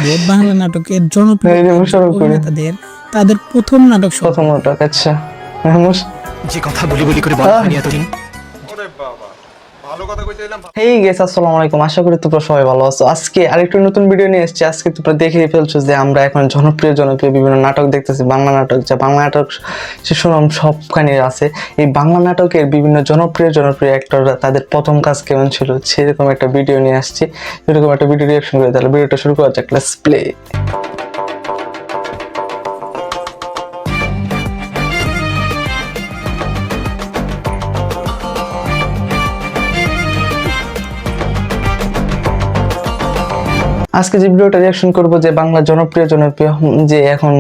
দেখব বাংলা নাটকের জনপ্রিয় অভিনেতাদের তাদের প্রথম নাটক। আচ্ছা, যে কথা বলি বলি করে বলা হয়নি এতদিন। হেই গাইস, আসসালামু আলাইকুম। আশা করি তোমরা সবাই ভালো আছো। আজকে আরেকটা নতুন ভিডিও নিয়ে এসেছি। আজকে তোমরা দেখেই ফেলছো যে আমরা এখন জনপ্রিয় বিভিন্ন নাটক দেখতেছি। বাংলা নাটক, যা বাংলা নাটক শিশুরাম সবখানে আছে। এই বাংলা নাটকের বিভিন্ন জনপ্রিয় অ্যাক্টররা তাদের প্রথম কাজ কেমন ছিল সেরকম একটা ভিডিও নিয়ে আসছি। এরকম একটা ভিডিও রিঅ্যাকশন করে তাহলে ভিডিওটা শুরু করা যাক। Let's play. আজকে যে ভিডিওটা রিঅ্যাকশন করবো যে বাংলা জনপ্রিয় যে এখন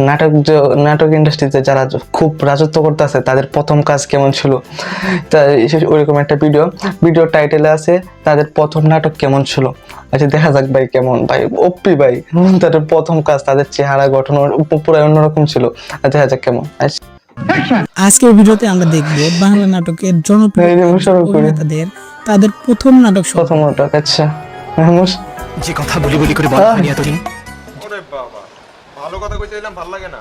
নাটক ইন্ডাস্ট্রিতে যারা খুব রাজত্ব করতেছে তাদের প্রথম কাজ কেমন ছিল, তা ওইরকম একটা ভিডিও টাইটেলে আছে তাদের প্রথম নাটক কেমন ছিল। আচ্ছা দেখা যাক ভাই কেমন, ভাই ওপি ভাই তাদের প্রথম কাজ, তাদের চেহারা গঠন পুরো অন্যরকম ছিল। দেখা যাক কেমন। আজকের ভিডিওতে আমরা দেখব বাংলা নাটকের জনপ্রিয় অভিনেতাদের তাদের প্রথম নাটক। আচ্ছা, যে কথা বলি বলি করে বলা হয়নি এতদিন। ওরে বাবা, ভালো কথা কইতে এলাম, ভালো লাগে না।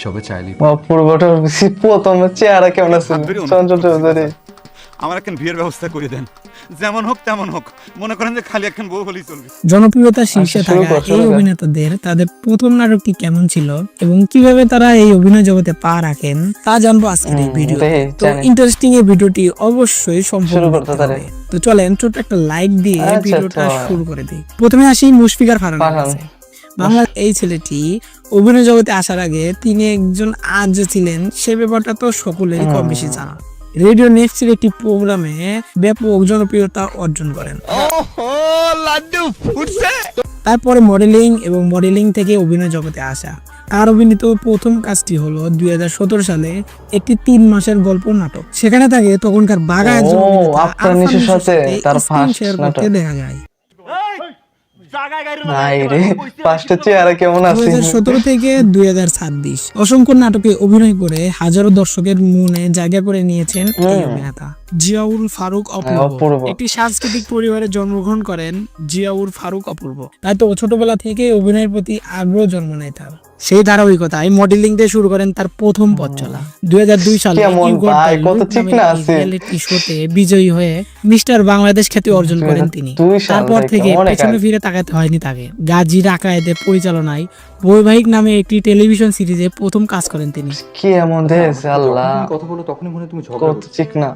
সবে চাইলি পূর্বটার প্রথম চেহারা কেমন আছে চঞ্চল চৌধুরী। আমার এখন বিয়ের ব্যবস্থা করে দেন, যেমন হোক তেমন হোক। মনে করেন যে খালি এখন বউ হলেই চলবে। জনপ্রিয়তার শীর্ষে থাকা এই অভিনেতাদের তাদের প্রথম নাটকটি কেমন ছিল এবং কিভাবে তারা এই অভিনয় জগতে পা রাখেন তা জানবো আজকের এই ভিডিওতে। তো ইন্টারেস্টিং এই ভিডিওটি অবশ্যই সম্পূর্ণ করতে হবে। তো চলেন ছোট একটা লাইক দিয়ে ভিডিওটা শুরু করে দিই। প্রথমে আসি মুশফিকার ফারহানের কাছে। বাংলা এই ছেলেটি অভিনয় জগতে আসার আগে তিনি একজন আর্য ছিলেন, সে ব্যাপারটা তো সকলেরই কম বেশি জানা। রেডিও নেক্সটের একটি প্রোগ্রামে ব্যাপক জনপ্রিয়তা অর্জন করেন। তারপরে মডেলিং থেকে অভিনয় জগতে আসা। তার অভিনীত প্রথম কাজটি হলো 2017 সালে একটি 3 মাসের গল্প নাটক। সেখানে তাকে তখনকার বাঘা একজন অভিনেতা দেখা যায়। 2017 থেকে 2026 অসংখ্য নাটকে অভিনয় করে হাজারো দর্শকের মনে জায়গা করে নিয়েছেন এই অভিনেতা জিয়াউল ফারুক অপূর্ব। একটি সাংস্কৃতিক পরিবারে জন্মগ্রহণ করেন জিয়াউল ফারুক অপূর্ব। তাই তো ছোটবেলা থেকে অভিনয়ের প্রতি আগ্রহ জন্ম নেয় তার। সেই ধারাবাহিকতায় মডেলিং দিয়ে শুরু করেন তার প্রথম পথ চলা। 2002 সালে রিয়েলিটি শোতে বিজয়ী হয়ে মিস্টার বাংলাদেশ খ্যাতি অর্জন করেন তিনি। তারপর থেকে পেছনে ফিরে তাকাতে হয়নি তাকে। গাজী রাকায়েতের পরিচালনায় বৈবাহিক নামে একটি টেলিভিশন সিরিজে প্রথম কাজ করেন তিনি। কি এমন দেশ আল্লাহ, কথা বলো তখনই মনে তুমি ঝগড়া কত চিকনা।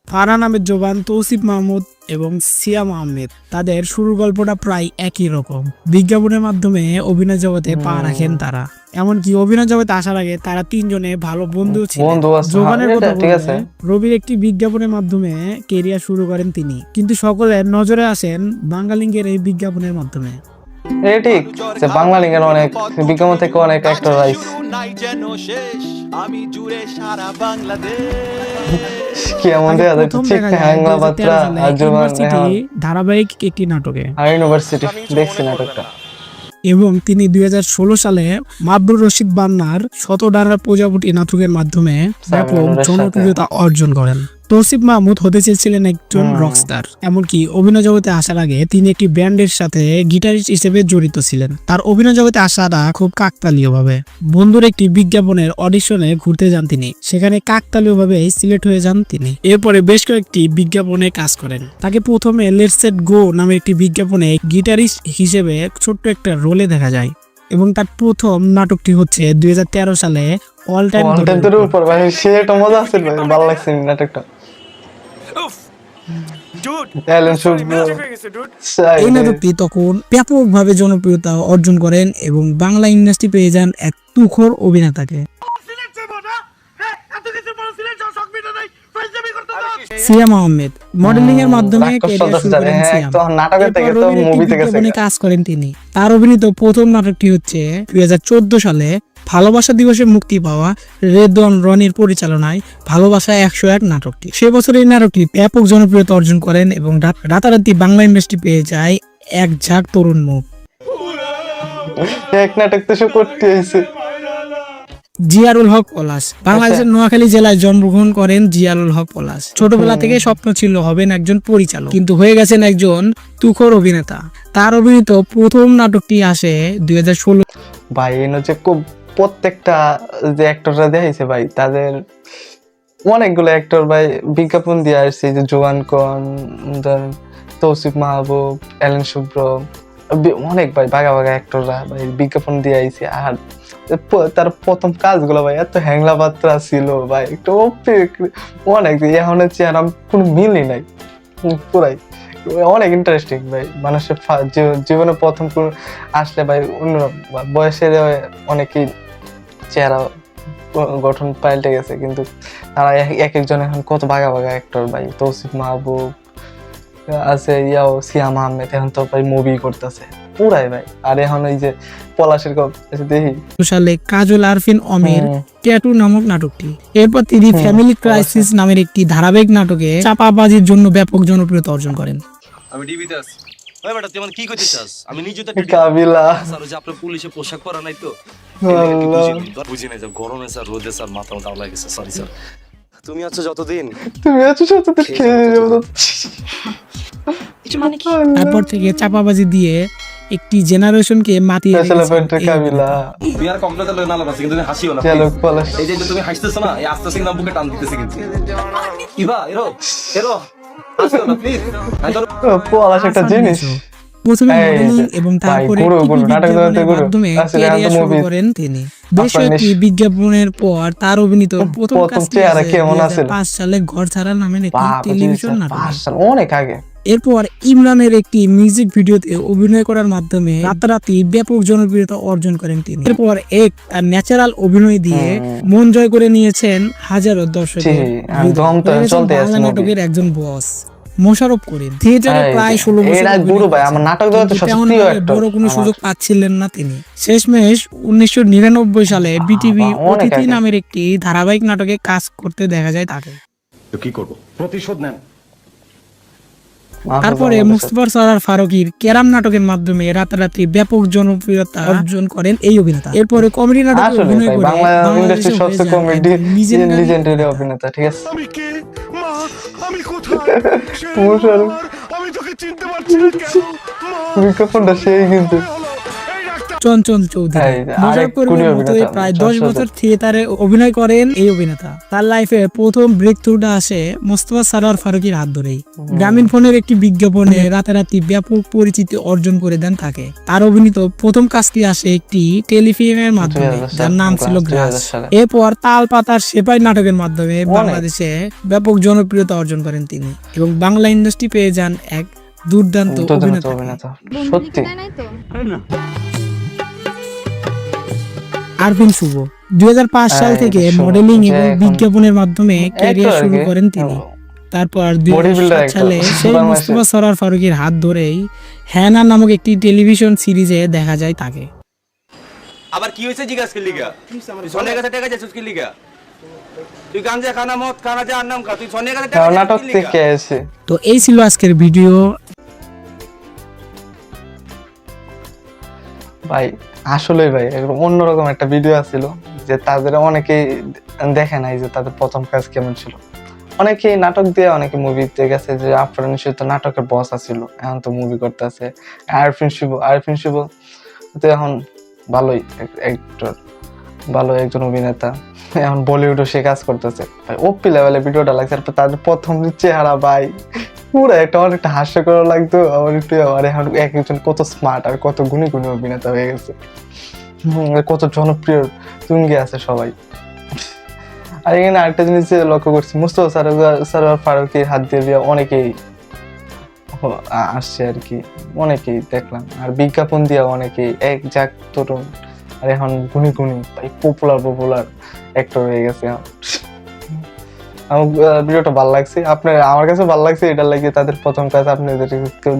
ফারহান আহমেদ জোবান, তৌসিফ মাহমুদ এবং সিয়াম আহমেদ, তাদের শুরুর গল্পটা প্রায় একই রকম। বিজ্ঞাপনের মাধ্যমে অভিনয় জগতে পা রাখেন তারা। এমনকি অভিনয় জগতে আসার আগে তারা 3 জনে ভালো বন্ধু ছিলেন। জোবানের কথা বলতে রবির একটি বিজ্ঞাপনের মাধ্যমে কেরিয়ার শুরু করেন তিনি, কিন্তু সকলের নজরে আসেন বাংলালিংকের এই বিজ্ঞাপনের মাধ্যমে। ঠিক যে বাংলালিংকের অনেক বিজ্ঞাপন থেকে অনেক অ্যাক্টর আইছে। আমি জুড়ে সারা বাংলাদেশ কেমন দেয়া যাচ্ছে চিকনা হাঙ্গা বাত্রা আজমান ধারাবাহিক একটি নাটকে ইউনিভার্সিটি দেখছি নাটকটা। এবং তিনি 2016 সালে মাবরুর রশিদ বান্নার শতডানার প্রজাপতি নাটকের মাধ্যমে ব্যাপক জনপ্রিয়তা অর্জন করেন। তৌসিফ মাহমুদ হতে চেয়েছিলেন একজন রকস্টার। এমনকি অভিনয় জগতে আসার আগে তিনি একটি ব্যান্ডের সাথে গিটারিস্ট হিসেবে জড়িত ছিলেন। তার অভিনয় জগতে আসাটা খুব কাকতালীয়ভাবে। বন্ধুর একটি বিজ্ঞাপনের অডিশনে ঘুরতে যান তিনি, সেখানে কাকতালীয়ভাবে সিলেক্ট হয়ে যান তিনি। এরপরে বেশ কয়েকটি বিজ্ঞাপনে কাজ করেন। তাকে প্রথমে লেটস সেট গো নামে একটি বিজ্ঞাপনে গিটারিস্ট হিসেবে ছোট্ট একটা রোলে দেখা যায়। এবং তার প্রথম নাটকটি হচ্ছে 2013 সালে অল টাইম উপর। ভাই সেটা মজা আছে, ভালো লাগছে নাটকটা। এই নাটকটি তখন ব্যাপকভাবে জনপ্রিয়তা অর্জন করেন এবং বাংলা ইন্ডাস্ট্রি পেয়ে যান এক তুখোর অভিনেতাকে। সিয়াম আহমেদ মডেলিং এর মাধ্যমে কাজ করেন তিনি। তার অভিনীত প্রথম নাটকটি হচ্ছে 2014 সালে ভালোবাসা দিবসে মুক্তি পাওয়া রেদওয়ান রনির পরিচালনায় ভালোবাসা 101 নাটকটি। সে বছর এই নাটকটি ব্যাপক জনপ্রিয়তা অর্জন করেন এবং রাতারাতি বাংলা ইন্ডাস্ট্রি পেয়ে যায় এক ঝাঁক তরুণ মুখ। এক নাটক তো করতে হয়েছে। জিয়ারুল হক পলাশ বাংলাদেশের নোয়াখালী জেলায় জন্মগ্রহণ করেন জিয়ারুল হক পলাশ। ছোটবেলা থেকে স্বপ্ন ছিল হবেন একজন পরিচালক, কিন্তু হয়ে গেছেন একজন তুখোর অভিনেতা। তার অভিনীত প্রথম নাটকটি আসে 2016। ভাই হচ্ছে খুব প্রত্যেকটা যে অ্যাক্টররা দেখাইছে ভাই, তাদের অনেকগুলো অ্যাক্টর ভাই বিজ্ঞাপন দিয়ে আসছে, যে জোয়ান কন, তৌসিফ মাহবুব, এলেন শুভ্র, অনেক ভাই বাঘা বাঘা অ্যাক্টররা ভাই বিজ্ঞাপন দিয়ে আইছে। আর তার প্রথম কাজগুলো ভাই এত হ্যাংলা পাত্রা ছিল ভাই, একটু অনেক এখন হচ্ছে আর কোনো মিলই নাই পুরাই। অনেক ইন্টারেস্টিং ভাই, মানুষের জীবনে প্রথম আসলে ভাই অন্য বয়সের অনেকেই চেহারা গঠন পাল্টে গেছে, কিন্তু তারা এক একজন এখন কত বাঘা বাঘা অ্যাক্টর ভাই। তৌসিফ মাহবুব আছে, ইয়াও সিয়াম আহমেদ এখন তো ভাই মুভি করতেছে পুরাই ভাই। আর এখন ওই যে পলাশের দেখি সালে কাজল আরফিন অমির ট্যাটু নামক নাটকটি। এরপর তিনি ফ্যামিলি ক্রাইসিস নামের একটি ধারাবাহিক নাটকে চাপাবাজির জন্য ব্যাপক জনপ্রিয়তা অর্জন করেন। আমি ডিবিতে আছি। ওই বেটা তুই মানে কি করতে চাস? আমি নিজে তো কাবিলা স্যার যে আপনার পুলিশে পোশাক পরা নাই তো বুঝি নাই যে গরমে স্যার রোদে স্যার মাথা মাথা লাগেছে। Sorry sir. তুমি আছো যতদিন তুমি আছো যতদিন খেয়ে যাবো। তারপর থেকে চাপাবাজি দিয়ে একটি জেনারেশনকে মাতিয়ে কাবিলা তুমি আর কমপ্লিট হলো না লাগছে কিন্তু তুমি হাসিও না। চালক পলাশ এই যে তুমি হাসতেছো না, এই আস্তে সিং না বুকে টান দিতেছে কিন্তু। ইবা এরো এরো হাসিও না প্লিজ। পলাশ একটা জিনিস। প্রথমে এই যে, মডেলিং এবং তারপরে গুরু, টিভি নাটক বিজ্ঞাপনের জগতে গুরু। মাধ্যমে আসলে ক্যারিয়ার এত শুরু movie করেন তিনি। বেশ আপনার কয়েকটি বিজ্ঞাপনের পর তার অভিনীত প্রথম প্রথম কাজটি চেহারা আসে কেমন আছিল? 2005 সালে ঘর ছাড়া নামের একটি বাপ, টেলিভিশন 2005 নাটক। সাল, অনেক আগে। এরপর ইমরানের একটি মিউজিক ভিডিওতে অভিনয় করার মাধ্যমে রাতারাতি ব্যাপক জনপ্রিয়তা অর্জন করেন তিনি। এরপর তার ন্যাচারাল অভিনয় দিয়ে মন জয় করে নিয়েছেন হাজারো দর্শকের আর দম তো হয়ে গেছেন চলতে আছে বাংলা movie। নাটকের একজন বস। মোশাররফ করিম থিয়েটারে এই প্রায় যে, 16 বছর এরা অভিনয় গুরু ভাই, করেছেন, আমার নাটক জগতে কিন্তু সবচেয়ে তেমন প্রিয় ভাবে actor বড় কোনো আমার। সুযোগ পাচ্ছিলেন না তিনি। শেষমেশ 1999 সালে বিটিভি অনেক অতিথি আগে। নামের একটি ধারাবাহিক নাটকে কাজ করতে দেখা যায় তাকে। তো কি করব? প্রতিশোধ নেন। তারপরে মুস্তফা সরয়ার ফারুকীর কেরাম নাটকের মাধ্যমে রাতারাতি ব্যাপক জনপ্রিয়তা অর্জন করেন এই অভিনেতা। এরপরে কমেডি নাটকে আসলে অভিনয় ভাই, করে বাংলা বাংলাদেশে ইন্ডাস্ট্রির হয়ে সবচেয়ে যান কমেডি একজন legendary লিজেন্ডারি অভিনেতা, ঠিক আছে। আমি কে মা, আমি কোথায়? সে মোশাররফ। আমার, আমি তোকে চিনতে পারছি না কেন মা? বিজ্ঞাপনটা সেই কিন্তু এই ডাক্তার চঞ্চল চৌধুরী। এই যে, মোশাররফ আরেক করিমের কুড়ি মতোই অভিনেতা, প্রায় 10 চঞ্চল বছর থিয়েটারে অভিনয় করেন এই অভিনেতা। তার লাইফে প্রথম ব্রেক থ্রুটা আসে মোস্তফা সরয়ার ফারুকীর হাত ধরেই। গ্রামীণ ফোনের একটি বিজ্ঞাপনে রাতারাতি ব্যাপক পরিচিতি অর্জন করে দেন তাকে। তার অভিনীত প্রথম কাজটি আসে একটি টেলিফিল্মের মাধ্যমে, 2000 যার নাম ছিল গ্রাস। 2000 সালে। এরপর তাল পাতার সেপাই নাটকের মাধ্যমে বাংলাদেশে ব্যাপক জনপ্রিয়তা অর্জন করেন তিনি এবং বাংলা ইন্ডাস্ট্রি পেয়ে যান এক দুর্দান্ত অভিনেতা। অভিনেতা সত্যি। আরফিন শুভ 2005 সাল থেকে শুভ, মডেলিং যে এবং এখন বিজ্ঞাপনের মাধ্যমে ক্যারিয়ার আর শুরু কি। করেন তিনি। তারপর Bodybuilder 2007 সালে একটা, সেই বাংলাদেশে। মুস্তফা সরয়ার ফারুকীর হাত ধরেই হ্যানা নামক একটি টেলিভিশন সিরিজে দেখা যায় তাকে। আবার কি হয়েছে জিজ্ঞাসা করলি গা? তুই সোনের কাছে টাকা যাচ্ছিস কি লিগা? তুই গাঞ্জা খানা মদ খানা যা নাম খা, তুই সোনের কাছে টাকা নাটক যাচ্ছিস কি লিগা? থেকে এসে তো এই ছিল আজকের ভিডিও। ভাই আসলে ভাই একদম অন্যরকম একটা ভিডিও ছিল, যে তাদের অনেকেই দেখে নাই যে তাদের প্রথম কাজ কেমন ছিল। অনেকেই নাটক দিয়ে অনেকে মুভিতে গেছে, যে আফরান নিশ্চয় তো নাটকের বস আছিল, এখন তো মুভি করতেছে। আরফিন শুভ তো এখন ভালোই একটর, ভালো একজন অভিনেতা, এখন বলিউডও সে কাজ করতেছে ভাই। ওপি লেভেলে ভিডিওটা লাগছে। তারপর তাদের প্রথম চেহারা ভাই পুরো অনেকটা হাস্যকর লাগতো, আবার একটু আবার এখন এক একজন কত স্মার্ট আর কত গুণী গুণী অভিনেতা হয়ে গেছে, কত জনপ্রিয় তুঙ্গে আছে সবাই। আর এখানে আরেকটা জিনিস লক্ষ্য করছি, মুস্তফা সরয়ার ফারুকীর হাত দিয়ে অনেকেই আসছে আর কি, অনেকেই দেখলাম। আর বিজ্ঞাপন দিয়ে অনেকেই এক জাক তরুণ আর এখন গুণী গুণী পপুলার অ্যাক্টর হয়ে গেছে। আমার ভিডিওটা ভালো লাগছে, আমার কাছে ভালো লাগছে, এটার লাগে তাদের প্রথম কাজ আপনাদের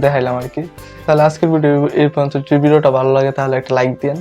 দেখাইলাম আর কি। তাহলে আজকের ভিডিও এই পর্যন্ত। যদি ভিডিওটা ভালো লাগে তাহলে একটা লাইক দিন।